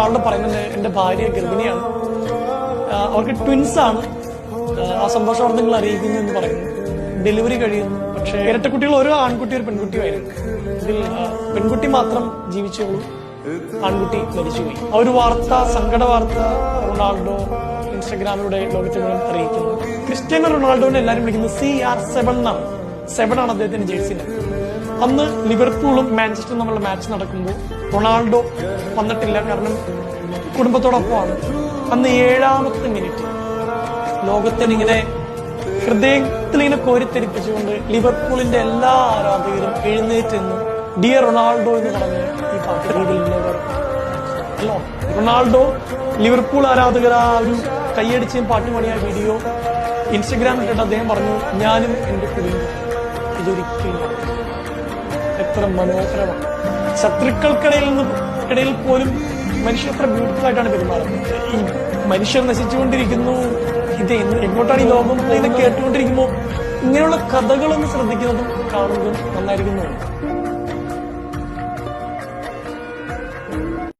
Ronaldo പറയുന്നത് എന്റെ ഭാര്യ ഗർഭിണിയാണ്, അവർക്ക് ട്വിൻസ് ആണ്, ആ സന്തോഷ വാർത്തകൾ അറിയിക്കുന്നു എന്ന് പറയുന്നു. ഡെലിവറി കഴിയുന്നു. പക്ഷേ ഇരട്ടക്കുട്ടികൾ ഓരോ ആൺകുട്ടി ഒരു പെൺകുട്ടിയുമായിരുന്നു. ഇതിൽ പെൺകുട്ടി മാത്രം ജീവിച്ചുള്ളൂ, ആൺകുട്ടി മരിച്ചുപോയി. ആ ഒരു വാർത്ത, സങ്കട വാർത്ത റൊണാൾഡോ ഇൻസ്റ്റഗ്രാമിലൂടെ ലോകത്തെ മുഴുവൻ അറിയിക്കുന്നു. ക്രിസ്ത്യാനോ റൊണാൾഡോനെ എല്ലാവരും വിളിക്കുന്നത് CR7 എന്നാണ്. 7 ആണ് അദ്ദേഹത്തിന്റെ ജേഴ്സി. അന്ന് ലിവർപൂളും മാഞ്ചസ്റ്ററും തമ്മിലുള്ള മാച്ച് നടക്കുമ്പോൾ റൊണാൾഡോ വന്നിട്ടില്ല, കാരണം കുടുംബത്തോടൊപ്പമാണ്. അന്ന് 7ാമത്തെ മിനിറ്റ് ലോകത്തിനിങ്ങനെ ഹൃദയത്തിലിങ്ങനെ കോരിത്തെരിപ്പിച്ചുകൊണ്ട് ലിവർപൂളിന്റെ എല്ലാ ആരാധകരും എഴുന്നേറ്റ് നിന്ന് ഡിയർ റൊണാൾഡോ എന്ന് പറഞ്ഞ് ഈ പാട്ട് അല്ലോ. റൊണാൾഡോ ലിവർപൂൾ ആരാധകർ ആ ഒരു കൈയടിച്ചും പാട്ടുപാടിയ വീഡിയോ ഇൻസ്റ്റഗ്രാമിൽ കണ്ട് അദ്ദേഹം പറഞ്ഞു, ഞാനും എന്റെ കുടുംബം ഇതൊരിക്കലും. എത്ര മനോഹരമാണ്. ശത്രുക്കൾക്കിടയിൽ പോലും മനുഷ്യർ എത്ര ബ്യൂട്ടിഫുൾ ആയിട്ടാണ് പെരുമാറുന്നത്. ഈ മനുഷ്യർ നശിച്ചുകൊണ്ടിരിക്കുന്നു, ഇത് എങ്ങോട്ടാണ് ഈ ലോകം പോകുന്നത് കേട്ടുകൊണ്ടിരിക്കുമ്പോൾ ഇങ്ങനെയുള്ള കഥകളൊന്ന് ശ്രദ്ധിക്കുന്നതും കാണുന്നതും നന്നായിരിക്കുന്നു.